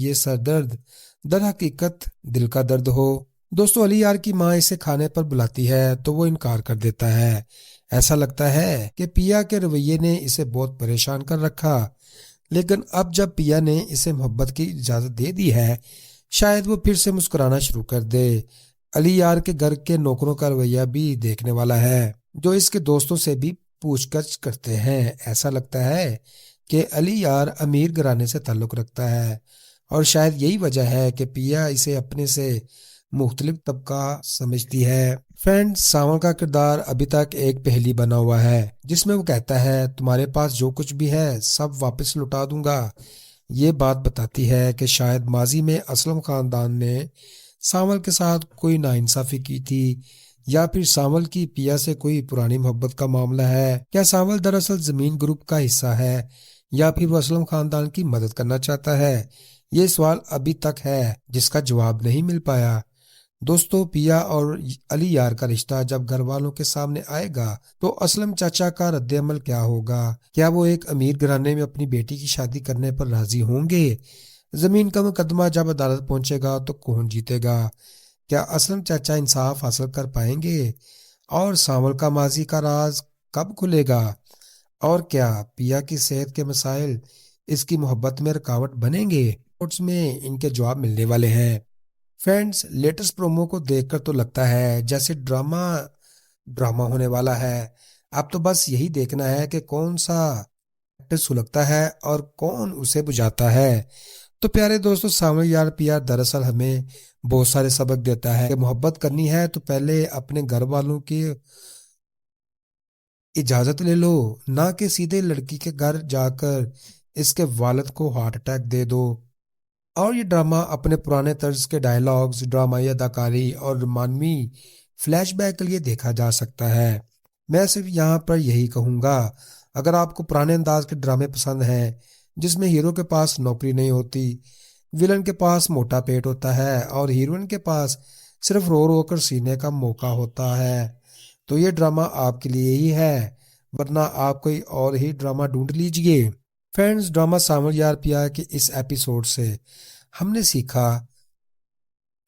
ये सर दर्द दर हकीकत दिल का दर्द हो। दोस्तों, अली यार की माँ इसे खाने पर बुलाती है तो वो इनकार कर देता है। ऐसा लगता है कि पिया के रवैये ने इसे बहुत परेशान कर रखा, लेकिन अब जब पिया ने इसे मोहब्बत की इजाजत दे दी है, शायद वो फिर से मुस्कुराना शुरू कर दे। अली यार के घर के नौकरों का रवैया भी देखने वाला है, जो इसके दोस्तों से भी पूछताछ करते हैं। ऐसा लगता है कि अली यार अमीर घराने से ताल्लुक रखता है, और शायद यही वजह है कि पिया इसे अपने से मुख्तलिफ तबका समझती है। फ्रेंड्स, सावन का किरदार अभी तक एक पहेली बना हुआ है, जिसमें वो कहता है तुम्हारे पास जो कुछ भी है सब वापस लौटा दूंगा। ये बात बताती है कि शायद माजी में असलम खानदान ने सावल के साथ कोई नाइंसाफी की थी, या फिर सावल की पिया से कोई पुरानी मोहब्बत का मामला है। क्या सावल दरअसल जमीन ग्रुप का हिस्सा है, या फिर वो असलम खानदान की मदद करना चाहता है? ये सवाल अभी तक है जिसका जवाब नहीं मिल पाया। दोस्तों, पिया और अली यार का रिश्ता जब घर वालों के सामने आएगा तो असलम चाचा का रद्द-ए-अमल क्या होगा? क्या वो एक अमीर घराने में अपनी बेटी की शादी करने पर राजी होंगे? जमीन का मुकदमा जब अदालत पहुंचेगा तो कौन जीतेगा? क्या असलम चाचा इंसाफ हासिल कर पाएंगे? और सावल का माजी का राज कब खुलेगा? और क्या पिया की सेहत के मसाइल इसकी मोहब्बत में रुकावट बनेंगे? कोर्ट्स में इनके जवाब मिलने वाले हैं। फ्रेंड्स, लेटेस्ट प्रोमो को देखकर तो लगता है जैसे ड्रामा ड्रामा होने वाला है। अब तो बस यही देखना है कि कौन सा एक्टर सुलगता है और कौन उसे बुझाता है। तो प्यारे दोस्तों, सावन यार पिया दरअसल हमें बहुत सारे सबक देता है कि मोहब्बत करनी है तो पहले अपने घर वालों की इजाजत ले लो, ना कि सीधे लड़की के घर जाकर इसके वालिद को हार्ट अटैक दे दो। और ये ड्रामा अपने पुराने तर्ज के डायलॉग्स, ड्रामाई अदाकारी और मानवी फ्लैशबैक के लिए देखा जा सकता है। मैं सिर्फ यहाँ पर यही कहूँगा, अगर आपको पुराने अंदाज के ड्रामे पसंद हैं जिसमें हीरो के पास नौकरी नहीं होती, विलन के पास मोटा पेट होता है और हीरोइन के पास सिर्फ रो रो कर सीने का मौका होता है, तो ये ड्रामा आपके लिए ही है। वरना आप कोई और ही ड्रामा ढूंढ लीजिए। फ्रेंड्स, ड्रामा सावन यार पिया के इस एपिसोड से हमने सीखा,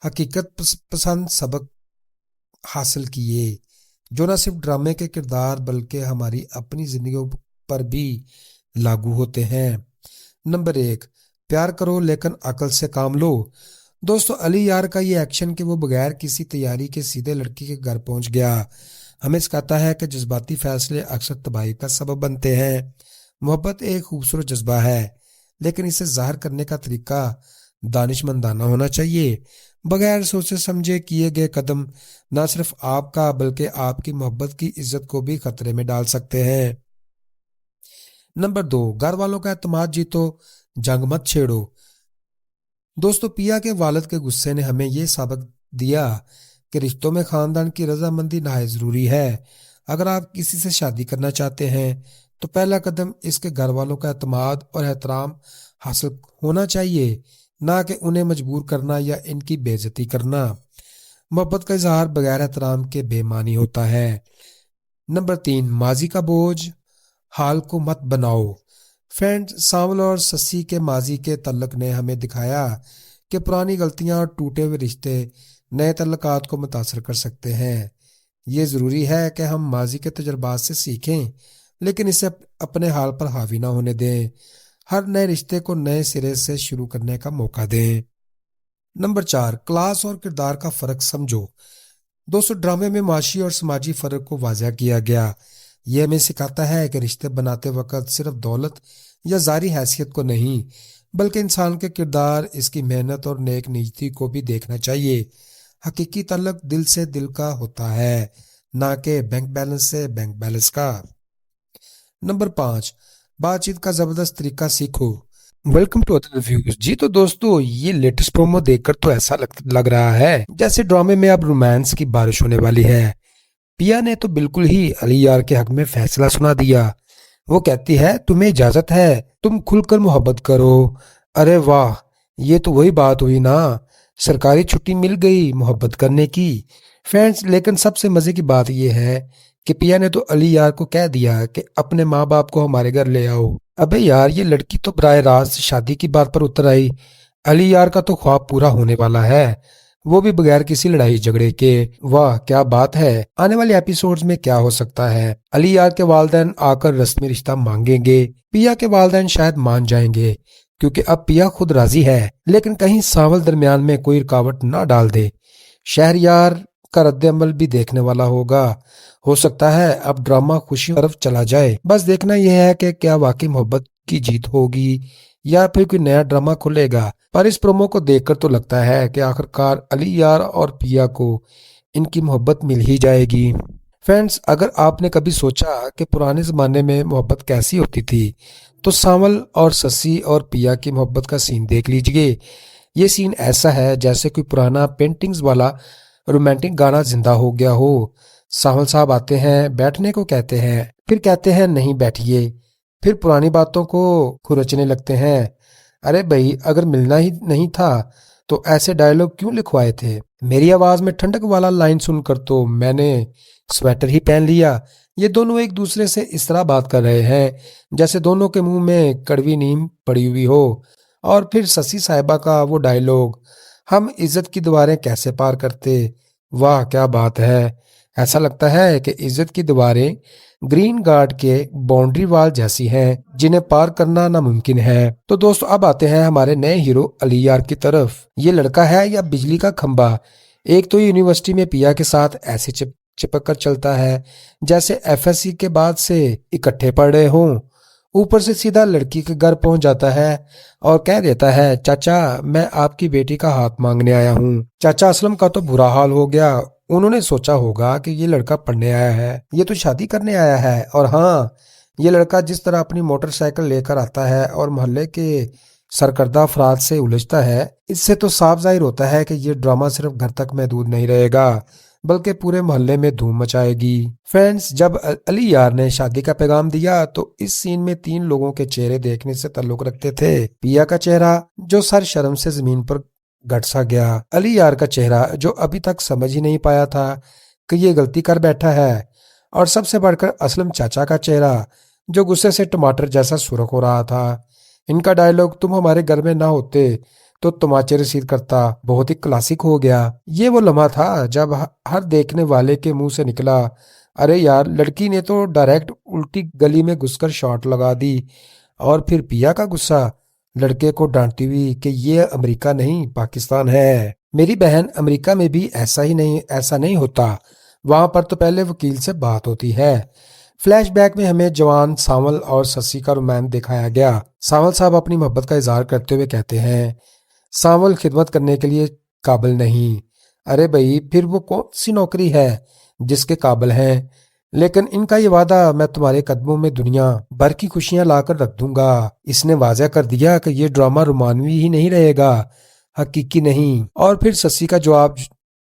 हकीकत पसंद सबक हासिल किए, जो न सिर्फ ड्रामे के किरदार बल्कि हमारी अपनी जिंदगियों पर भी लागू होते हैं। नंबर 1, प्यार करो लेकिन अकल से काम लो। दोस्तों, अली यार का ये एक्शन कि वो बगैर किसी तैयारी के सीधे लड़की के घर पहुंच गया, हमें सिखाता है कि जज्बाती फैसले अक्सर तबाही का सबब बनते हैं। मोहब्बत एक खूबसूरत जज्बा है, लेकिन इसे जाहिर करने का तरीका दानिशमंदाना होना चाहिए। बगैर सोचे समझे किए गए कदम न सिर्फ आपका बल्कि आपकी मोहब्बत की इज्जत को भी खतरे में डाल सकते हैं। नंबर 2, घर वालों का एतमाद जीतो, जंग मत छेड़ो। दोस्तों, पिया के वालिद के गुस्से ने हमें यह सबक दिया कि रिश्तों में खानदान की रजामंदी नहायत जरूरी है। अगर आप किसी से शादी करना चाहते हैं तो पहला कदम इसके घर वालों का एतमाद और एहतराम हासिल होना चाहिए, ना कि उन्हें मजबूर करना या इनकी बेइज्जती करना। मोहब्बत का इजहार बगैर एहतराम के बेमानी होता है। नंबर 3, माजी का बोझ हाल को मत बनाओ। फ्रेंड्स, सांवल और सस्सी के माजी के तल्लक ने हमें दिखाया कि पुरानी गलतियां और टूटे हुए रिश्ते नए तल्लकात को मुतासर कर सकते हैं। ये ज़रूरी है कि हम माजी के तजुर्बात से सीखें, लेकिन इसे अपने हाल पर हावी ना होने दें। हर नए रिश्ते को नए सिरे से शुरू करने का मौका दें। नंबर 4, क्लास और किरदार का फ़र्क समझो। दोस्तों, ड्रामे में माशी और समाजी फ़र्क को वाज़ह किया गया। यह हमें सिखाता है कि रिश्ते बनाते वक्त सिर्फ दौलत या ज़ारी हैसियत को नहीं, बल्कि इंसान के किरदार, इसकी मेहनत और नेक नीयती को भी देखना चाहिए। हकीकी ताल्लुक दिल से दिल का होता है, ना कि बैंक बैलेंस से बैंक बैलेंस का। नंबर 5, बातचीत का जबरदस्त तरीका सीखो। Welcome to other reviews. जी तो दोस्तों, ये लेटेस्ट प्रोमो देखकर तो ऐसा लग रहा है जैसे ड्रामे में अब रोमांस की बारिश होने वाली है। पिया ने तो बिल्कुल ही अली यार के हक में फैसला सुना दिया। वो कहती है तुम्हें इजाजत है, तुम खुलकर मोहब्बत करो। अरे वाह, ये तो वही बात हुई ना, सरकारी छुट्टी मिल गई मोहब्बत करने की। फ्रेंड्स, लेकिन सबसे मजे की बात यह है कि पिया ने तो अली यार को कह दिया कि अपने माँ बाप को हमारे घर ले आओ। अबे यार, ये लड़की तो बराह रास्त शादी की बात पर उतर आई। अली यार का तो ख्वाब पूरा होने वाला है, वो भी बगैर किसी लड़ाई झगड़े के। वाह क्या बात है, आने वाले एपिसोड्स में क्या हो सकता है। अली यार के वालिदैन आकर रस्मी रिश्ता मांगेंगे, पिया के वालिदैन शायद मान जाएंगे क्योंकि अब पिया खुद राजी है, लेकिन कहीं सांवल दरमियान में कोई रुकावट ना डाल दे। शहरयार का रद्द अमल भी देखने वाला होगा। हो सकता है अब ड्रामा खुशी की तरफ चला जाए। बस देखना यह है कि क्या वाकई मोहब्बत की जीत होगी या फिर कोई नया ड्रामा खुलेगा। पर इस प्रोमो को देखकर तो लगता है कि आखिरकार अली यार और पिया को इनकी मोहब्बत मिल ही जाएगी। फ्रेंड्स, अगर आपने कभी सोचा कि पुराने जमाने में मोहब्बत कैसी होती थी, तो सांवल और ससी और पिया की मोहब्बत का सीन देख लीजिए। ये सीन ऐसा है जैसे कोई पुराना पेंटिंग्स वाला रोमांटिक गाना जिंदा हो गया हो। सांवल साहब आते हैं, बैठने को कहते हैं, फिर कहते हैं नहीं बैठिए, फिर पुरानी बातों को खुरचने लगते हैं। अरे भाई, अगर मिलना ही नहीं था तो ऐसे डायलॉग क्यों लिखवाए थे। मेरी आवाज में ठंडक वाला लाइन सुनकर तो मैंने स्वेटर ही पहन लिया। ये दोनों एक दूसरे से इस तरह बात कर रहे हैं जैसे दोनों के मुंह में कड़वी नीम पड़ी हुई हो। और फिर ससी साहिबा का वो डायलॉग, हम इज्जत की दीवारें कैसे पार करते। वाह क्या बात है, ऐसा लगता है कि इज्जत की दीवारें ग्रीन गार्ड के बाउंड्री वॉल जैसी हैं जिन्हें पार करना नामुमकिन है। तो दोस्तों, अब आते हैं हमारे नए हीरो अली यार की तरफ। ये लड़का है या बिजली का खंबा। एक तो यूनिवर्सिटी में पिया के साथ ऐसे चिपक कर चलता है जैसे एफएससी के बाद से इकट्ठे पढ़ रहे हों। ऊपर से सीधा लड़की के घर पहुंच जाता है और कह देता है, चाचा मैं आपकी बेटी का हाथ मांगने आया हूँ। चाचा असलम का तो बुरा हाल हो गया। उन्होंने सोचा होगा कि ये लड़का पढ़ने आया है, ये तो शादी करने आया है। और हाँ, ये लड़का जिस तरह अपनी मोटरसाइकिल लेकर आता है और मोहल्ले के सरकर्दा अफराद से उलझता है, इससे तो साफ जाहिर होता है कि ये ड्रामा सिर्फ घर तक महदूद नहीं रहेगा बल्कि पूरे मोहल्ले में धूम मचाएगी। फ्रेंड्स, जब अली यार ने शादी का पैगाम दिया तो इस सीन में 3 लोगों के चेहरे देखने से ताल्लुक रखते थे। पिया का चेहरा जो सर शर्म से जमीन पर गट सा गया। अली यार का चेहरा जो अभी तक समझ ही नहीं पाया था कि ये गलती कर बैठा है। और सबसे बढ़कर असलम चाचा का चेहरा जो गुस्से से टमाटर जैसा सुर्ख हो रहा था। इनका डायलॉग, तुम हमारे घर में ना होते तो तमाचे रसीद करता, बहुत ही क्लासिक हो गया। ये वो लम्हा था जब हर देखने वाले के मुंह से निकला, अरे यार लड़की ने तो डायरेक्ट उल्टी गली में घुसकर शॉट लगा दी। और फिर पिया का गुस्सा लड़के को डांटती हुई कि ये अमेरिका नहीं पाकिस्तान है। मेरी बहन, अमेरिका में भी ऐसा नहीं होता, वहां पर तो पहले वकील से बात होती है। फ्लैशबैक में हमें जवान सांवल और ससी का रोमांस दिखाया गया। सांवल साहब अपनी मोहब्बत का इजहार करते हुए कहते हैं, सांवल खिदमत करने के लिए काबिल नहीं। अरे भाई, फिर वो कौन सी नौकरी है जिसके काबिल हैं। लेकिन इनका ये वादा, मैं तुम्हारे कदमों में दुनिया भर की खुशियां लाकर रख दूंगा। इसने वाज़ह कर दिया कि ये ड्रामा रोमानवी ही नहीं रहेगा, हकीकी नहीं। और फिर ससी का जवाब,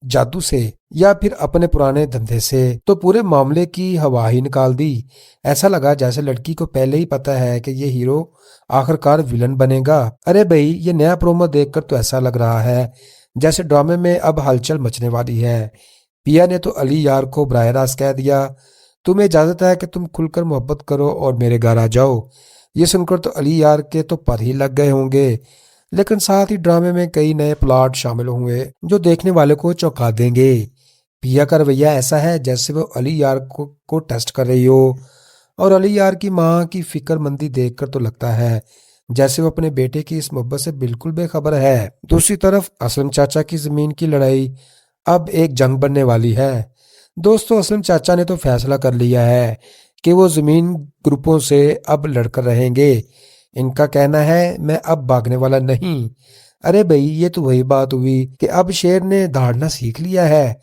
जादू से या फिर अपने पुराने धंधे से, तो पूरे मामले की हवा ही निकाल दी। ऐसा लगा जैसे लड़की को पहले ही पता है कि ये हीरो आखिरकार विलन बनेगा। अरे भाई, ये नया प्रोमो देखकर तो ऐसा लग रहा है जैसे ड्रामे में अब हलचल मचने वाली है। पिया ने तो अली यार को बराह रास्त कह दिया, तुम्हें इजाजत है कि तुम खुलकर मोहब्बत करो और मेरे घर आ जाओ। ये सुनकर तो अली यार के तो पर ही लग गए होंगे। लेकिन साथ ही ड्रामे में कई नए प्लॉट शामिल हुए जो देखने वाले को चौंका देंगे। पिया का रवैया ऐसा है जैसे वो अली यार को टेस्ट कर रही हो। और अली यार की माँ की फिक्रमंदी देखकर तो लगता है जैसे वो अपने बेटे की इस मोहब्बत से बिल्कुल बेखबर है। दूसरी तरफ असलम चाचा की जमीन की लड़ाई अब एक जंग बनने वाली है। दोस्तों, असलम चाचा ने तो फैसला कर लिया है कि वो जमीन ग्रुपों से अब लड़कर रहेंगे। इनका कहना है, मैं अब भागने वाला नहीं। अरे भाई, ये तो वही बात हुई कि अब शेर ने दहाड़ना सीख लिया है।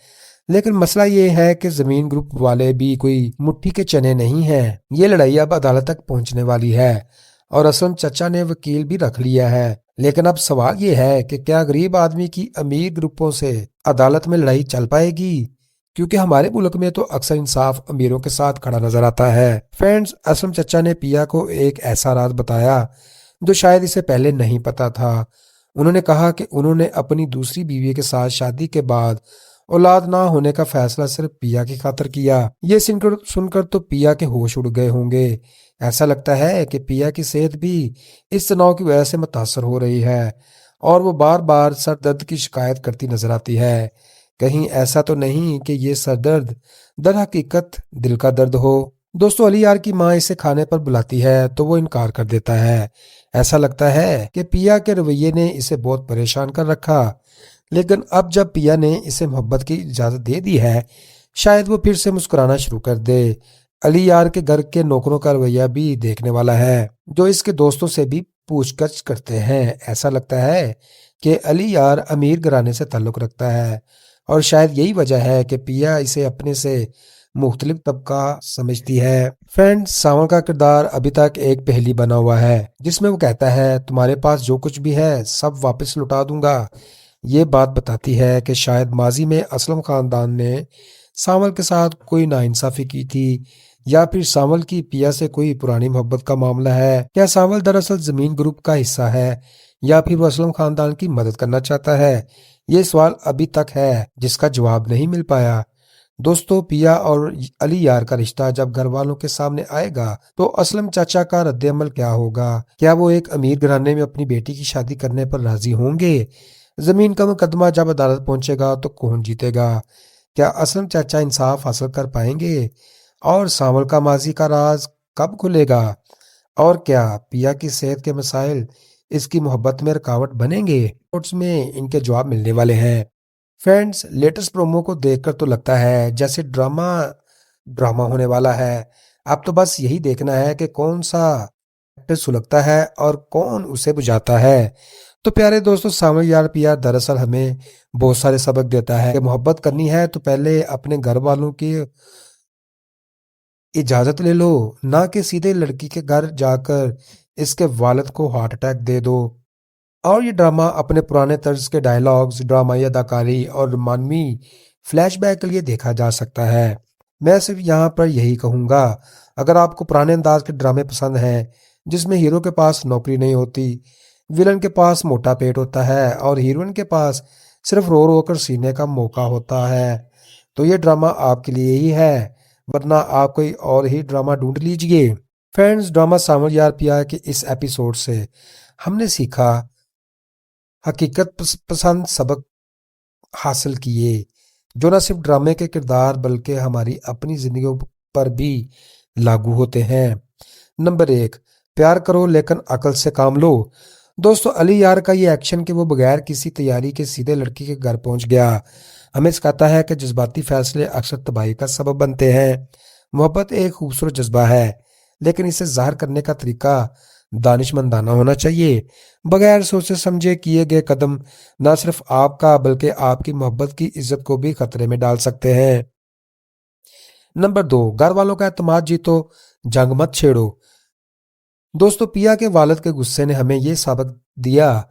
लेकिन मसला ये है कि जमीन ग्रुप वाले भी कोई मुट्ठी के चने नहीं हैं। ये लड़ाई अब अदालत तक पहुंचने वाली है और असलम चचा ने वकील भी रख लिया है। लेकिन अब सवाल ये है कि क्या गरीब आदमी की अमीर ग्रुपों से अदालत में लड़ाई चल पाएगी, क्योंकि हमारे मुल्क में तो अक्सर इंसाफ अमीरों के साथ खड़ा नजर आता है। फ्रेंड्स, असलम चचा ने पिया को एक ऐसा राज बताया जो शायद इसे पहले नहीं पता था। उन्होंने कहा कि उन्होंने अपनी दूसरी बीवी के साथ शादी के बाद औलाद ना होने का फैसला सिर्फ पिया की खातिर किया। ये सुनकर तो पिया के होश उड़ गए होंगे। ऐसा लगता है कि पिया की सेहत भी इस तनाव की वजह से मुतासर हो रही है اور وہ بار بار سر درد کی شکایت کرتی نظر آتی ہے۔ کہیں ایسا تو نہیں کہ یہ سر درد در حقیقت دل کا درد ہو؟ دوستو علی یار کی ماں اسے کھانے پر بلاتی ہے تو وہ انکار کر دیتا ہے۔ ایسا لگتا ہے کہ پیا کے رویے نے اسے بہت پریشان کر رکھا، لیکن اب جب پیا نے اسے محبت کی اجازت دے دی ہے شاید وہ پھر سے مسکرانا شروع کر دے۔ علی یار کے گھر کے نوکروں کا رویہ بھی دیکھنے والا ہے، جو اس کے دوستوں سے بھی پوچھ گچھ کرتے ہیں۔ ایسا لگتا ہے کہ علی یار امیر گھرانے سے تعلق رکھتا ہے اور شاید یہی وجہ ہے کہ پیا اسے اپنے سے مختلف طبقہ سمجھتی ہے۔ فرینڈ، ساون کا کردار ابھی تک ایک پہیلی بنا ہوا ہے جس میں وہ کہتا ہے تمہارے پاس جو کچھ بھی ہے سب واپس لوٹا دوں گا۔ یہ بات بتاتی ہے کہ شاید ماضی میں اسلم خاندان نے ساول کے ساتھ کوئی ناانصافی کی تھی، یا پھر ساول کی پیا سے کوئی پرانی محبت کا معاملہ ہے۔ کیا ساول دراصل زمین گروپ کا حصہ ہے یا پھر وہ اسلم خاندان کی مدد کرنا چاہتا ہے؟ یہ سوال ابھی تک ہے جس کا جواب نہیں مل پایا۔ دوستو، پیا اور علی یار کا رشتہ جب گھر والوں کے سامنے آئے گا تو اسلم چاچا کا رد عمل کیا ہوگا؟ کیا وہ ایک امیر گھرانے میں اپنی بیٹی کی شادی کرنے پر راضی ہوں گے؟ زمین کا مقدمہ جب عدالت پہنچے گا تو کون جیتے گا؟ کیا اسلم چاچا انصاف حاصل کر پائیں گے؟ اور ساول کا ماضی کا راز کب کھلے گا؟ اور کیا پیا کی صحت کے مسائل اس کی محبت میں رکاوٹ بنیں گے؟ نوٹس میں ان کے جواب ملنے والے ہیں۔ فرینڈز، لیٹسٹ پرومو کو دیکھ کر تو لگتا ہے جیسے ڈرامہ ہونے والا ہے۔ اب تو بس یہی دیکھنا ہے کہ کون سا ایکٹر سلگتا ہے اور کون اسے بجھاتا ہے۔ تو پیارے دوستو، ساول یار پیا دراصل ہمیں بہت سارے سبق دیتا ہے کہ محبت کرنی ہے تو پہلے اپنے گھر والوں کی اجازت لے لو، نہ کہ سیدھے لڑکی کے گھر جا کر اس کے والد کو ہارٹ اٹیک دے دو۔ اور یہ ڈرامہ اپنے پرانے طرز کے ڈائلاگز، ڈرامائی اداکاری اور رومانوی فلیش بیک کے لیے دیکھا جا سکتا ہے۔ میں صرف یہاں پر یہی کہوں گا، اگر آپ کو پرانے انداز کے ڈرامے پسند ہیں جس میں ہیرو کے پاس نوکری نہیں ہوتی، ویلن کے پاس موٹا پیٹ ہوتا ہے اور ہیروئن کے پاس صرف رو رو کر سینے کا موقع ہوتا ہے، تو یہ ڈرامہ آپ کے لیے ہی ہے، ورنہ آپ کوئی اور ہی ڈرامہ ڈھونڈ لیجئے۔ فرینڈز، ڈرامہ ساول یار پیا کے اس ایپیسوڈ سے ہم نے سیکھا، حقیقت پسند سبق حاصل کیے جو نہ صرف ڈرامے کے کردار بلکہ ہماری اپنی زندگیوں پر بھی لاگو ہوتے ہیں۔ نمبر 1، پیار کرو لیکن عقل سے کام لو۔ دوستو، علی یار کا یہ ایکشن کہ وہ بغیر کسی تیاری کے سیدھے لڑکی کے گھر پہنچ گیا ہمیں سکھاتا ہے کہ جذباتی فیصلے اکثر تباہی کا سبب بنتے ہیں۔ محبت ایک خوبصورت جذبہ ہے، لیکن اسے ظاہر کرنے کا طریقہ دانش مندانہ ہونا چاہیے۔ بغیر سوچے سمجھے کیے گئے قدم نہ صرف آپ کا بلکہ آپ کی محبت کی عزت کو بھی خطرے میں ڈال سکتے ہیں۔ نمبر 2، گھر والوں کا اعتماد جیتو، جنگ مت چھیڑو۔ دوستو، پیا کے والد کے غصے نے ہمیں یہ سبق دیا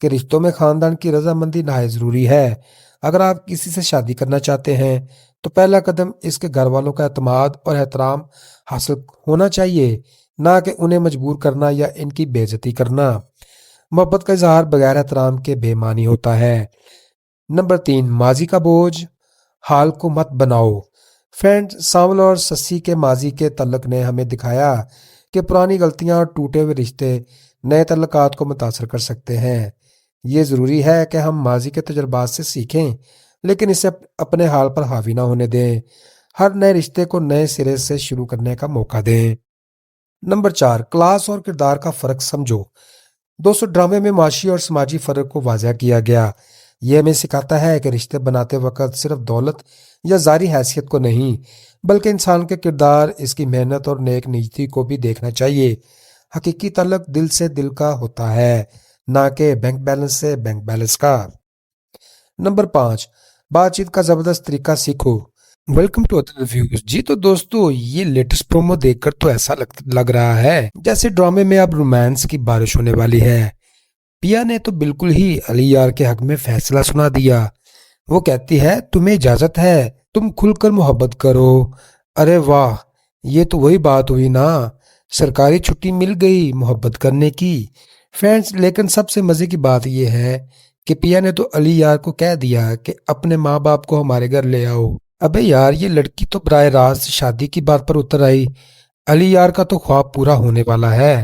کہ رشتوں میں خاندان کی رضامندی نہایت ضروری ہے۔ اگر آپ کسی سے شادی کرنا چاہتے ہیں تو پہلا قدم اس کے گھر والوں کا اعتماد اور احترام حاصل ہونا چاہیے، نہ کہ انہیں مجبور کرنا یا ان کی بے عزتی کرنا۔ محبت کا اظہار بغیر احترام کے بے معنی ہوتا ہے۔ نمبر 3، ماضی کا بوجھ حال کو مت بناؤ۔ فرینڈ، ساول اور سسی کے ماضی کے تعلق نے ہمیں دکھایا کہ پرانی غلطیاں اور ٹوٹے ہوئے رشتے نئے تعلقات کو متاثر کر سکتے ہیں۔ یہ ضروری ہے کہ ہم ماضی کے تجربات سے سیکھیں لیکن اسے اپنے حال پر حاوی نہ ہونے دیں۔ ہر نئے رشتے کو نئے سرے سے شروع کرنے کا موقع دیں۔ نمبر 4، کلاس اور کردار کا فرق سمجھو۔ دوستو، ڈرامے میں معاشی اور سماجی فرق کو واضح کیا گیا۔ یہ ہمیں سکھاتا ہے کہ رشتے بناتے وقت صرف دولت یا ظاہری حیثیت کو نہیں بلکہ انسان کے کردار، اس کی محنت اور نیک نیتی کو بھی دیکھنا چاہیے۔ حقیقی تعلق دل سے دل کا ہوتا ہے، نہ کہ بینک بیلنس سے بینک بیلنس کا۔ نمبر 5، بات چیت کا زبردست طریقہ سیکھو۔ Welcome to other reviews. جی تو دوستو، یہ لیٹسٹ پرومو دیکھ کر تو ایسا لگ رہا ہے جیسے ڈرامے میں اب رومانس کی بارش ہونے والی ہے۔ پیا نے تو بالکل ہی علی یار کے حق میں فیصلہ سنا دیا۔ وہ کہتی ہے تمہیں اجازت ہے، تم کھل کر محبت کرو۔ ارے واہ، یہ تو وہی بات ہوئی نا، سرکاری چھٹی مل گئی محبت کرنے کی۔ فرینڈز، لیکن سب سے مزے کی بات یہ ہے کہ پیا نے تو علی یار کو کہہ دیا کہ اپنے ماں باپ کو ہمارے گھر لے آؤ۔ ابے یار، یہ لڑکی تو براہ راست شادی کی بات پر اتر آئی۔ علی یار کا تو خواب پورا ہونے والا ہے۔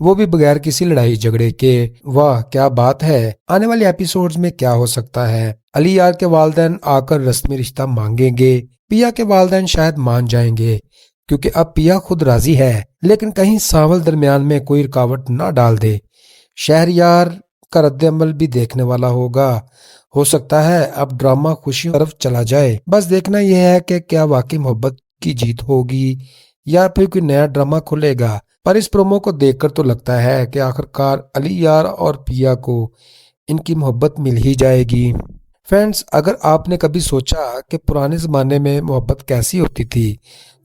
وہ بھی بغیر کسی لڑائی جھگڑے کے۔ واہ کیا بات ہے، آنے والے ایپیسوڈز میں کیا ہو سکتا ہے؟ علی یار کے والدین آ کر رسمی رشتہ مانگیں گے، پیا کے والدین شاید مان جائیں گے کیونکہ اب پیا خود راضی ہے، لیکن کہیں سانول درمیان میں کوئی رکاوٹ نہ ڈال دے۔ شہریار کا رد عمل بھی دیکھنے والا ہوگا، ہو سکتا ہے اب ڈرامہ خوشی طرف چلا جائے۔ بس دیکھنا یہ ہے کہ کیا واقعی محبت کی جیت ہوگی یا پھر کوئی نیا ڈرامہ کھلے گا۔ پر اس پرومو کو دیکھ کر تو لگتا ہے کہ آخرکار علی یار اور پیا کو ان کی محبت مل ہی جائے گی۔ فرینڈز، اگر آپ نے کبھی سوچا کہ پرانے زمانے میں محبت کیسی ہوتی تھی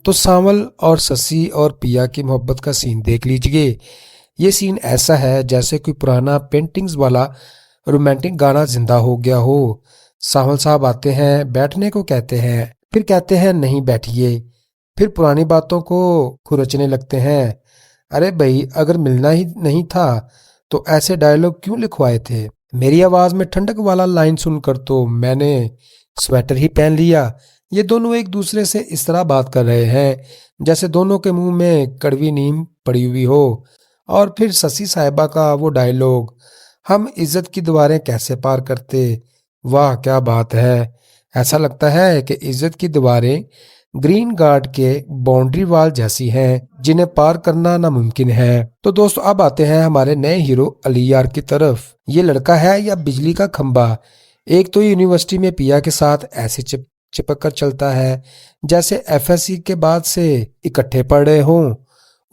تو سانول اور سسی اور پیا کی محبت کا سین دیکھ لیجئے۔ یہ سین ایسا ہے جیسے کوئی پرانا پینٹنگز والا رومانٹک گانا زندہ ہو گیا ہو۔ سانول صاحب آتے ہیں، بیٹھنے کو کہتے ہیں، پھر کہتے ہیں نہیں بیٹھیے، پھر پرانی باتوں کو کھرچنے لگتے ہیں۔ ارے بھائی، اگر ملنا ہی نہیں تھا تو ایسے ڈائلوگ کیوں لکھوائے تھے؟ میری آواز میں ٹھنڈک والا لائن سن کر تو میں نے سویٹر ہی پہن لیا۔ یہ دونوں ایک دوسرے سے اس طرح بات کر رہے ہیں جیسے دونوں کے منہ میں کڑوی نیم پڑی ہوئی ہو۔ اور پھر سسی صاحبہ کا وہ ڈائلوگ، ہم عزت کی دیواریں کیسے پار کرتے۔ واہ کیا بات ہے، ایسا لگتا ہے کہ عزت کی دیواریں گرین گارڈ کے باؤنڈری وال جیسی ہیں جنہیں پار کرنا ناممکن ہے۔ تو دوستو اب آتے ہیں ہمارے نئے ہیرو علی یار کی طرف۔ یہ لڑکا ہے یا بجلی کا کھمبا؟ ایک تو یونیورسٹی میں پیا کے ساتھ ایسے چپک کر چلتا ہے جیسے ایف ایس سی کے بعد سے اکٹھے پڑھ رہے ہوں،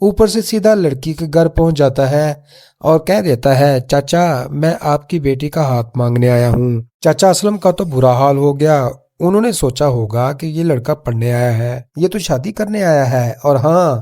اوپر سے سیدھا لڑکی کے گھر پہنچ جاتا ہے اور کہہ دیتا ہے چاچا میں آپ کی بیٹی کا ہاتھ مانگنے آیا ہوں۔ چاچا اسلم کا تو برا حال ہو گیا، انہوں نے سوچا ہوگا کہ یہ لڑکا پڑھنے آیا ہے، یہ تو شادی کرنے آیا ہے۔ اور ہاں،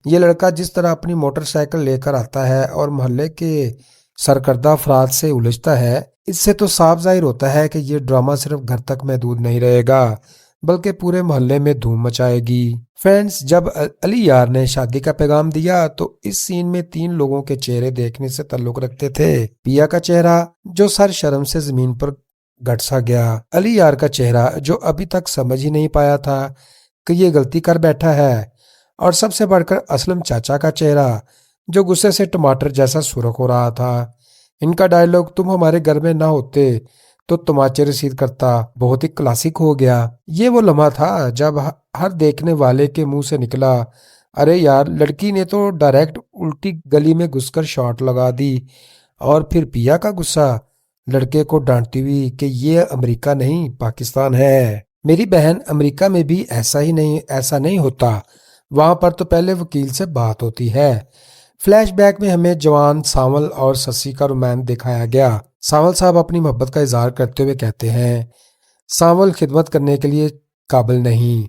یہ لڑکا جس طرح اپنی موٹر سائیکل لے کر آتا ہے اور محلے کے سرکردہ افراد سے الجھتا ہے، اس سے تو صاف ظاہر ہوتا ہے کہ یہ ڈرامہ صرف گھر تک محدود نہیں رہے گا بلکہ پورے محلے میں دھوم مچائے گی۔ فرینڈز، جب علی یار نے شادی کا پیغام دیا تو اس سین میں 3 لوگوں کے چہرے دیکھنے سے تعلق رکھتے تھے۔ پیا کا چہرہ جو سر شرم سے زمین پر گٹ سا گیا، علی یار کا چہرہ جو ابھی تک سمجھ ہی نہیں پایا تھا کہ یہ غلطی کر بیٹھا ہے، اور سب سے بڑھ کر اسلم چاچا کا چہرہ جو غصے سے ٹماٹر جیسا سرخ ہو رہا تھا۔ ان کا ڈائلوگ تم ہمارے گھر میں نہ ہوتے تو تماچے رسید کرتا بہت ہی کلاسک ہو گیا۔ یہ وہ لمحہ تھا جب ہر دیکھنے والے کے منہ سے نکلا، ارے یار لڑکی نے تو ڈائریکٹ الٹی گلی میں گھس کر شاٹ لگا دی۔ اور پھر پیا کا غصہ لڑکے کو ڈانٹتی ہوئی کہ یہ امریکہ نہیں پاکستان ہے۔ میری بہن، امریکہ میں بھی ایسا نہیں ہوتا، وہاں پر تو پہلے وکیل سے بات ہوتی ہے۔ فلیش بیک میں ہمیں جوان سانول اور سسی کا رومانس دکھایا گیا۔ سانول صاحب اپنی محبت کا اظہار کرتے ہوئے کہتے ہیں سانول خدمت کرنے کے لیے قابل نہیں۔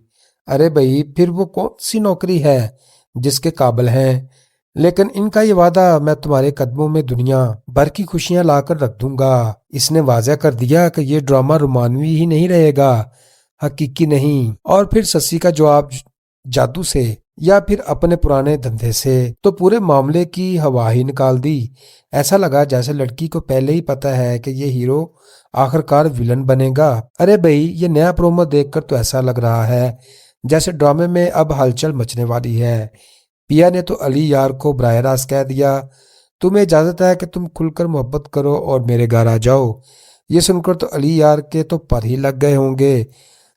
ارے بھائی، پھر وہ کون سی نوکری ہے جس کے قابل ہیں؟ لیکن ان کا یہ وعدہ، میں تمہارے قدموں میں دنیا بھر کی خوشیاں لا کر رکھ دوں گا، اس نے واضح کر دیا کہ یہ ڈرامہ رومانوی ہی نہیں رہے گا، حقیقی نہیں۔ اور پھر سسی کا جواب، جادو سے یا پھر اپنے پرانے دھندے سے، تو پورے معاملے کی ہوا ہی نکال دی۔ ایسا لگا جیسے لڑکی کو پہلے ہی پتا ہے کہ یہ ہیرو آخرکار ویلن بنے گا۔ ارے بھائی، یہ نیا پرومو دیکھ کر تو ایسا لگ رہا ہے جیسے ڈرامے میں اب ہلچل مچنے والی ہے۔ پیا نے تو علی یار کو براہ راست کہہ دیا تمہیں اجازت ہے کہ تم کھل کر محبت کرو اور میرے گھر آ جاؤ۔ یہ سن کر تو علی یار کے تو پر ہی لگ گئے ہوں گے،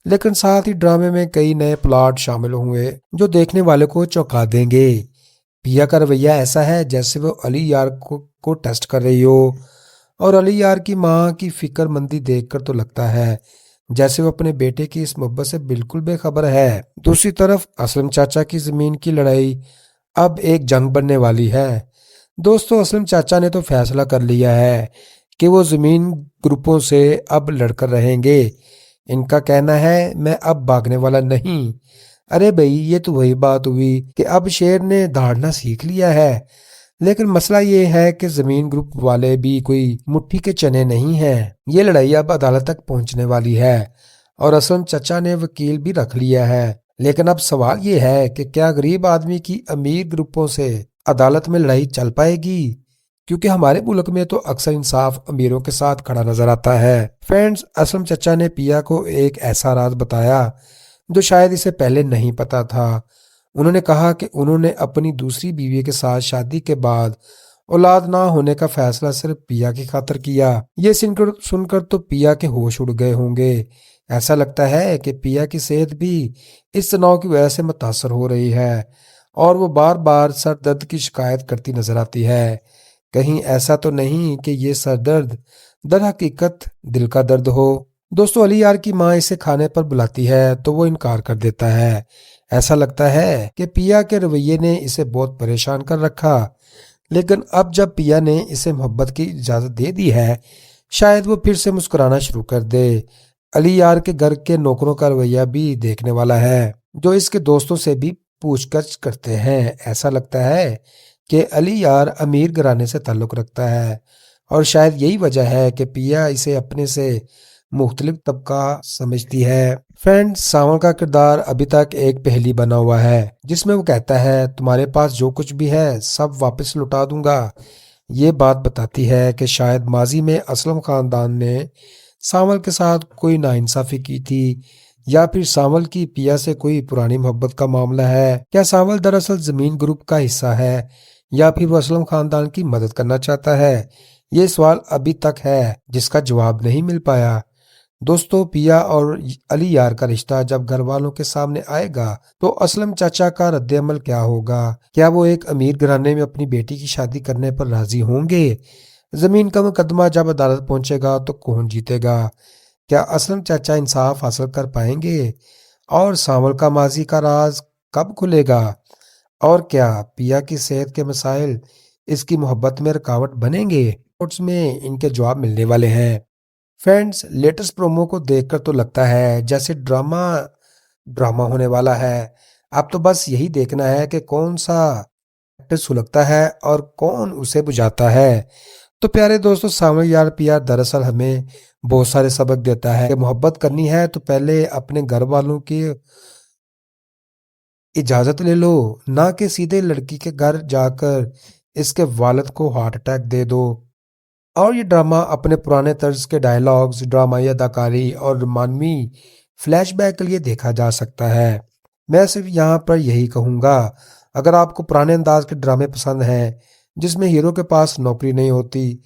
لیکن ساتھ ہی ڈرامے میں کئی نئے پلاٹ شامل ہوئے جو دیکھنے والے کو چونکا دیں گے۔ پیا کا رویہ ایسا ہے جیسے وہ علی یار کو ٹیسٹ کر رہی ہو، اور علی یار کی ماں کی فکر مندی دیکھ کر تو لگتا ہے جیسے وہ اپنے بیٹے کی اس محبت سے بالکل بے خبر ہے۔ دوسری طرف اسلم چاچا کی زمین کی لڑائی اب ایک جنگ بننے والی ہے۔ دوستو، اسلم چاچا نے تو فیصلہ کر لیا ہے کہ وہ زمین گروپوں سے اب لڑ کر رہیں گے۔ ان کا کہنا ہے میں اب بھاگنے والا نہیں۔ ارے بھائی، یہ تو وہی بات ہوئی کہ اب شیر نے دھاڑنا سیکھ لیا ہے، لیکن مسئلہ یہ ہے کہ زمین گروپ والے بھی کوئی مٹھی کے چنے نہیں ہیں۔ یہ لڑائی اب عدالت تک پہنچنے والی ہے اور اسلم چچا نے وکیل بھی رکھ لیا ہے، لیکن اب سوال یہ ہے کہ کیا غریب آدمی کی امیر گروپوں سے عدالت میں لڑائی چل پائے گی؟ کیونکہ ہمارے ملک میں تو اکثر انصاف امیروں کے ساتھ کھڑا نظر آتا ہے۔ فرینڈز، اسلم چچا نے پیا کو ایک ایسا راز بتایا جو شاید اسے پہلے نہیں پتا تھا۔ انہوں نے کہا کہ انہوں نے اپنی دوسری بیوی کے ساتھ شادی کے بعد औलाद ना होने का फैसला सिर्फ पिया की खातिर किया। ये सुनकर तो पिया के होश उड़ गए होंगे। ऐसा लगता है कि पिया की सेहत भी इस तनाव की वजह से मुतासर हो रही है और वो बार बार सर दर्द की शिकायत करती नजर आती है। कहीं ऐसा तो नहीं कि ये सर दर्द दर हकीकत दिल का दर्द हो। दोस्तों, अली यार की माँ इसे खाने पर बुलाती है तो वो इनकार कर देता है। ऐसा लगता है कि पिया के रवैये ने इसे बहुत परेशान कर रखा, लेकिन अब जब पिया ने इसे मोहब्बत की इजाजत दे दी है, शायद वो फिर से मुस्कुराना शुरू कर दे। अली यार के घर के नौकरों का रवैया भी देखने वाला है, जो इसके दोस्तों से भी पूछताछ करते हैं। ऐसा लगता है कि अली यार अमीर घराने से ताल्लुक रखता है और शायद यही वजह है कि पिया इसे अपने से मुख्तलिफ तबका समझती है। फ्रेंड, सांवल का किरदार अभी तक एक पहेली बना हुआ है, जिसमें वो कहता है तुम्हारे पास जो कुछ भी है सब वापस लौटा दूंगा। ये बात बताती है कि शायद माजी में असलम खानदान ने सांवल के साथ कोई नाइंसाफी की थी, या फिर सांवल की पिया से कोई पुरानी मोहब्बत का मामला है। क्या सांवल दरअसल जमीन ग्रुप का हिस्सा है, या फिर वो असलम खानदान की मदद करना चाहता है? ये सवाल अभी तक है जिसका जवाब नहीं मिल पाया। दोस्तों, पिया और अली यार का रिश्ता जब घर वालों के सामने आएगा तो असलम चाचा का रद्द-ए-अमल क्या होगा? क्या वो एक अमीर घराने में अपनी बेटी की शादी करने पर राजी होंगे? जमीन का मुकदमा जब अदालत पहुंचेगा तो कौन जीतेगा? क्या असलम चाचा इंसाफ हासिल कर पाएंगे? और सांवल का माजी का राज कब खुलेगा? और क्या पिया की सेहत के मसाइल इसकी मोहब्बत में रुकावट बनेंगे? नोट्स में इनके जवाब मिलने वाले हैं। फ्रेंड्स, लेटेस्ट प्रोमो को देखकर तो लगता है जैसे ड्रामा ड्रामा होने वाला है। अब तो बस यही देखना है कि कौन सा एक्टर सुलगता है और कौन उसे बुझाता है। तो प्यारे दोस्तों, सांवल यार पिया दरअसल हमें बहुत सारे सबक देता है कि मोहब्बत करनी है तो पहले अपने घर वालों की इजाजत ले लो, ना कि सीधे लड़की के घर जाकर इसके वालिद को हार्ट अटैक दे दो। और ये ड्रामा अपने पुराने तर्ज के डायलॉग्स, ड्रामाई अदाकारी और मानवी फ्लैशबैक के लिए देखा जा सकता है। मैं सिर्फ यहाँ पर यही कहूँगा, अगर आपको पुराने अंदाज के ड्रामे पसंद हैं जिसमें हीरो के पास नौकरी नहीं होती,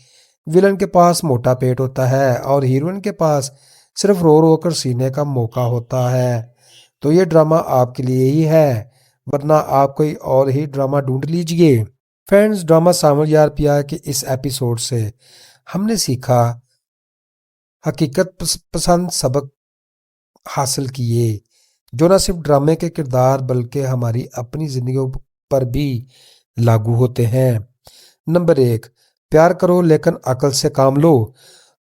विलन के पास मोटा पेट होता है और हीरोइन के पास सिर्फ रो रो कर सीने का मौका होता है, तो ये ड्रामा आपके लिए ही है। वरना आप कोई और ही ड्रामा ढूंढ लीजिए। फ्रेंड्स, ड्रामा सांवल यार पिया के इस एपिसोड से हमने सीखा, हकीकत पसंद सबक हासिल किए, जो न सिर्फ ड्रामे के किरदार बल्कि हमारी अपनी जिंदगियों पर भी लागू होते हैं। नंबर 1, प्यार करो लेकिन अकल से काम लो।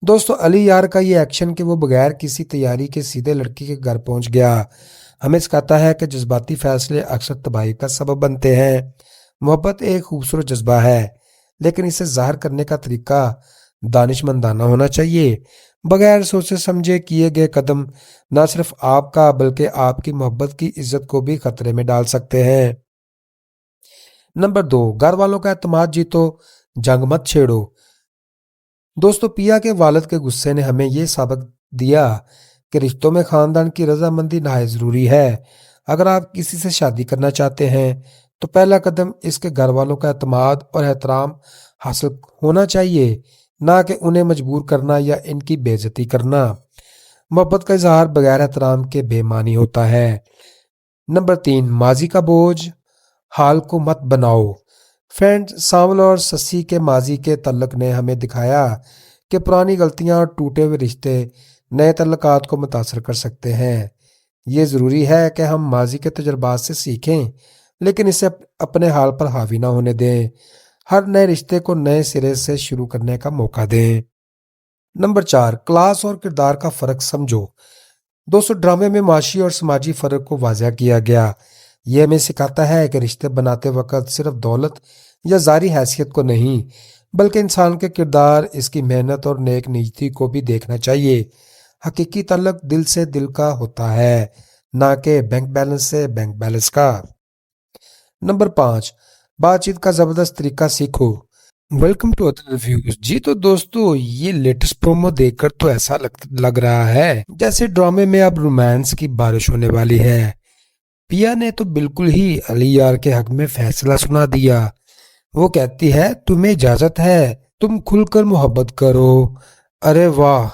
दोस्तों, अली यार का ये एक्शन कि वो बगैर किसी तैयारी के सीधे लड़की के घर पहुंच गया, हमें सिखाता है कि जज्बाती फैसले अक्सर तबाही का सबब बनते हैं। मोहब्बत एक खूबसूरत जज्बा है, लेकिन इसे जाहिर करने का तरीका दानिशमंदाना होना चाहिए। बगैर सोचे समझे किए गए कदम न सिर्फ आपका बल्कि आपकी मोहब्बत की इज्जत को भी खतरे में डाल सकते हैं। नंबर 2, घर वालों का एतमाद जीतो, जंग मत छेड़ो। दोस्तों, पिया के वालिद के गुस्से ने हमें यह सबक दिया कि रिश्तों में खानदान की रजामंदी नहायत जरूरी है। अगर आप किसी से शादी करना चाहते हैं तो पहला कदम इसके घर वालों का एतमाद और एहतराम हासिल होना चाहिए, ना कि उन्हें मजबूर करना या इनकी बेइज्जती करना। मोहब्बत का इजहार बगैर एहतराम के बेमानी होता है। नंबर 3, माजी का बोझ हाल को मत बनाओ। फ्रेंड्स, सांवल और ससी के माजी के तल्लक ने हमें दिखाया कि पुरानी गलतियां और टूटे हुए रिश्ते नए तल्लकात को मुतासर कर सकते हैं। ये ज़रूरी है कि हम माजी के तजुर्बात से सीखें, लेकिन इसे अपने हाल पर हावी ना होने दें। हर नए रिश्ते को नए सिरे से शुरू करने का मौका दें। नंबर 4, क्लास और किरदार का फ़र्क समझो। दोस्तों, ड्रामे में माशी और समाजी फ़र्क को वाज़ह किया गया। यह हमें सिखाता है कि रिश्ते बनाते वक्त सिर्फ दौलत या ज़ारी हैसियत को नहीं, बल्कि इंसान के किरदार, इसकी मेहनत और नेक नीयती को भी देखना चाहिए। हकीकी ताल्लुक दिल से दिल का होता है, ना कि बैंक बैलेंस से बैंक बैलेंस का। नंबर 5, बातचीत का ज़बरदस्त तरीका सीखो। Welcome to other reviews. जी तो दोस्तों, ये लेटेस्ट प्रोमो देखकर तो ऐसा लग रहा है जैसे ड्रामे में अब रोमांस की बारिश होने वाली है। पिया ने तो बिल्कुल ही अली यार के हक में फैसला सुना दिया। वो कहती है तुम्हें इजाजत है, तुम खुलकर मोहब्बत करो। अरे वाह,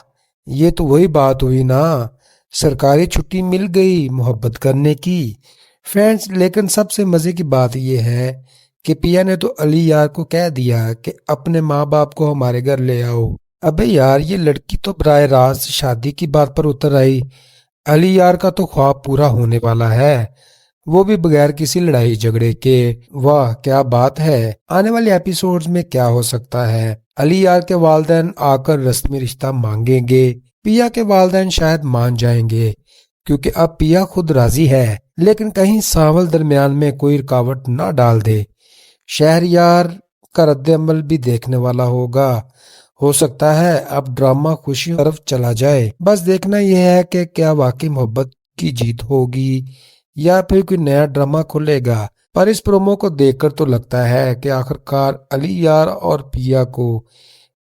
ये तो वही बात हुई ना, सरकारी छुट्टी मिल गई मोहब्बत करने की। फ्रेंड्स, लेकिन सबसे मजे की बात यह है कि पिया ने तो अली यार को कह दिया कि अपने माँ बाप को हमारे घर ले आओ। अबे यार, ये लड़की तो बराह रास्त शादी की बात पर उतर आई। अली यार का तो ख्वाब पूरा होने वाला है, वो भी बगैर किसी लड़ाई झगड़े के। वाह क्या बात है, आने वाले एपिसोड्स में क्या हो सकता है? अली यार के वालिदैन आकर रस्मी रिश्ता मांगेंगे, पिया के वालिदैन शायद मान जाएंगे क्योंकि अब पिया खुद राजी है। लेकिन कहीं सांवल दरमियान में कोई रुकावट ना डाल दे। शहरयार का रद्द-ए-अमल भी देखने वाला होगा। हो सकता है अब ड्रामा खुशियों की तरफ चला जाए। बस देखना यह है कि क्या वाकई मोहब्बत की जीत होगी या फिर कोई नया ड्रामा खुलेगा। पर इस प्रोमो को देखकर तो लगता है कि आखिरकार अली यार और पिया को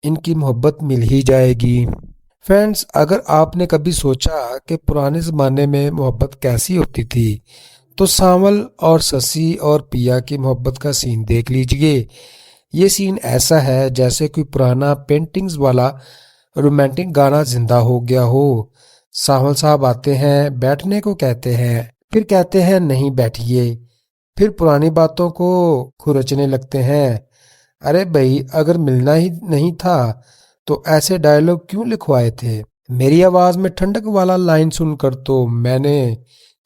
इनकी मोहब्बत मिल ही जाएगी। फ्रेंड्स, अगर आपने कभी सोचा कि पुराने ज़माने में मोहब्बत कैसी होती थी, तो सांवल और ससी और पिया की मोहब्बत का सीन देख लीजिए। ये सीन ऐसा है जैसे कोई पुराना पेंटिंग्स वाला रोमांटिक गाना जिंदा हो गया हो। सांवल साहब आते हैं, बैठने को कहते हैं, फिर कहते हैं नहीं बैठिए, फिर पुरानी बातों को खुरचने लगते हैं। अरे भाई, अगर मिलना ही नहीं था तो ऐसे डायलॉग क्यों लिखवाए थे? मेरी आवाज में ठंडक वाला लाइन सुनकर तो मैंने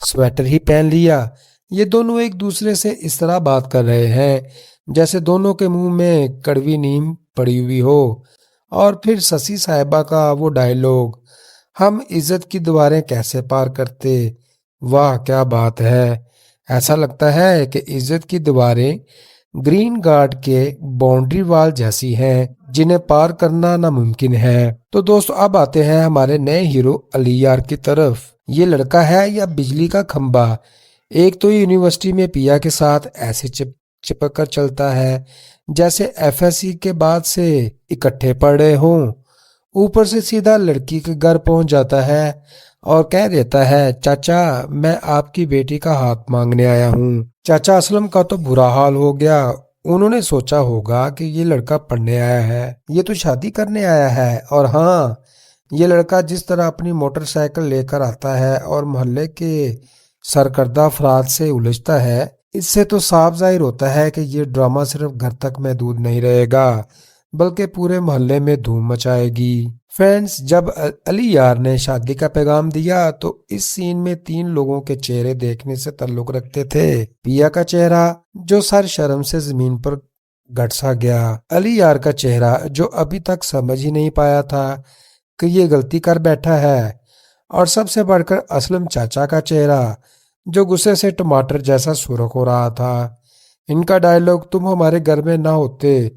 स्वेटर ही पहन लिया। ये दोनों एक दूसरे से इस तरह बात कर रहे हैं जैसे दोनों के मुंह में कड़वी नीम पड़ी हुई हो। और फिर ससी साहिबा का वो डायलॉग, हम इज्जत की दीवारें कैसे पार करते। वाह क्या बात है, ऐसा लगता है कि इज्जत की दीवारें ग्रीन गार्ड के बाउंड्री वाल जैसी हैं जिन्हें पार करना नामुमकिन है। तो दोस्तों, अब आते हैं हमारे नए हीरो अली यार की तरफ। ये लड़का है या बिजली का खंबा? एक तो यूनिवर्सिटी में पिया के साथ ऐसे चिपक कर चलता है जैसे एफएससी के बाद से इकट्ठे पढ़े हों। ऊपर से सीधा लड़की के घर पहुंच जाता है और कह देता है, चाचा मैं आपकी बेटी का हाथ मांगने आया हूँ। चाचा असलम का तो बुरा हाल हो गया। उन्होंने सोचा होगा कि ये लड़का पढ़ने आया है, ये तो शादी करने आया है। और हाँ, ये लड़का जिस तरह अपनी मोटरसाइकिल लेकर आता है और मोहल्ले के सरकर्दा अफराद से उलझता है, इससे तो साफ जाहिर होता है कि ये ड्रामा सिर्फ घर तक महदूद नहीं रहेगा बल्कि पूरे मोहल्ले में धूम मचाएगी। फ्रेंड्स, जब अली यार ने शादी का पैगाम दिया तो इस सीन में 3 लोगों के चेहरे देखने से ताल्लुक रखते थे। पिया का चेहरा जो सर शर्म से जमीन पर घट सा गया, अली यार का चेहरा जो अभी तक समझ ही नहीं पाया था कि ये गलती कर बैठा है, और सबसे बढ़कर असलम चाचा का चेहरा जो गुस्से से टमाटर जैसा सुर्ख हो रहा था। इनका डायलॉग, तुम हमारे घर में ना होते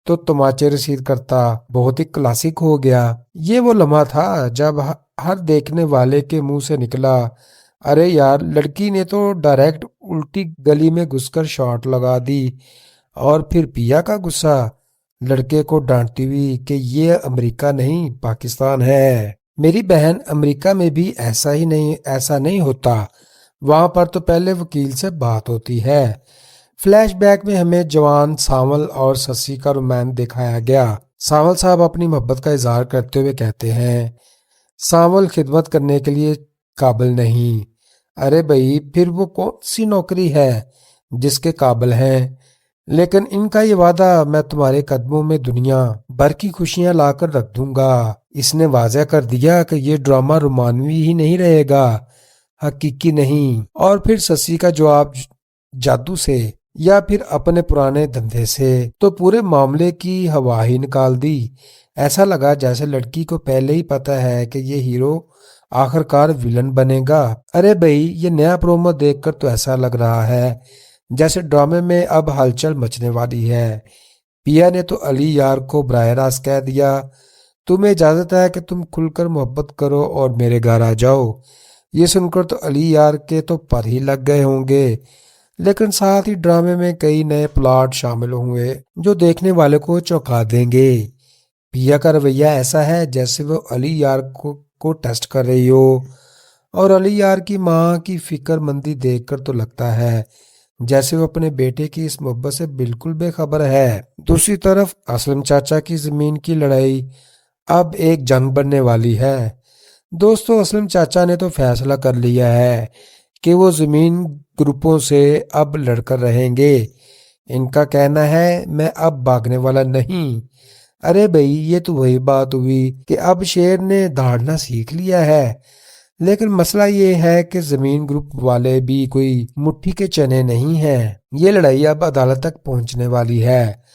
तो तमाचे रसीद करता, बहुत ही क्लासिक हो गया। ये वो लम्हा था जब हर देखने वाले के मुंह से निकला, अरे यार, लड़की ने तो डायरेक्ट उल्टी गली में घुसकर शॉट लगा दी। और फिर पिया का गुस्सा लड़के को डांटती हुई कि ये अमेरिका नहीं पाकिस्तान है। मेरी बहन, अमेरिका में भी ऐसा नहीं होता, वहां पर तो पहले वकील से बात होती है। फ्लैशबैक में हमें जवान सांवल और ससी का रोमांस दिखाया गया। सांवल साहब अपनी मोहब्बत का इजहार करते हुए कहते हैं, सांवल खिदमत करने के लिए काबिल नहीं। अरे भाई, फिर वो कौन सी नौकरी है जिसके काबिल हैं? लेकिन इनका ये वादा, मैं तुम्हारे कदमों में दुनिया भर की खुशियां लाकर रख दूंगा। इसने वाज़ह कर दिया कि ये ड्रामा रोमानवी ही नहीं रहेगा, हकीकी नहीं। और फिर ससी का जवाब, जादू से या फिर अपने पुराने धंधे से, तो पूरे मामले की हवा ही निकाल दी। ऐसा लगा जैसे लड़की को पहले ही पता है कि ये हीरो आखिरकार विलन बनेगा। अरे भाई, ये नया प्रोमो देखकर तो ऐसा लग रहा है जैसे ड्रामे में अब हलचल मचने वाली है। पिया ने तो अली यार को बराह रास्त कह दिया, तुम्हें इजाजत है कि तुम खुलकर मोहब्बत करो और मेरे घर आ जाओ। ये सुनकर तो अली यार के तो पर ही लग गए होंगे। लेकिन साथ ही ड्रामे में कई नए प्लॉट शामिल हुए जो देखने वाले को चौंका देंगे। पिया का रवैया ऐसा है जैसे वो अली यार को टेस्ट कर रही हो, और अली यार की माँ की फिक्रमंदी देखकर तो लगता है جیسے وہ اپنے بیٹے کی اس محبت سے بالکل بے خبر ہے۔ دوسری طرف اسلم چاچا کی زمین کی لڑائی اب ایک جنگ بننے والی ہے۔ دوستو، اسلم چاچا نے تو فیصلہ کر لیا ہے کہ وہ زمین گروپوں سے اب لڑ کر رہیں گے۔ ان کا کہنا ہے میں اب بھاگنے والا نہیں۔ ارے بھائی، یہ تو وہی بات ہوئی کہ اب شیر نے دھاڑنا سیکھ لیا ہے۔ لیکن مسئلہ یہ ہے کہ زمین گروپ والے بھی کوئی مٹھی کے چنے نہیں ہیں۔ یہ لڑائی اب عدالت تک پہنچنے والی ہے۔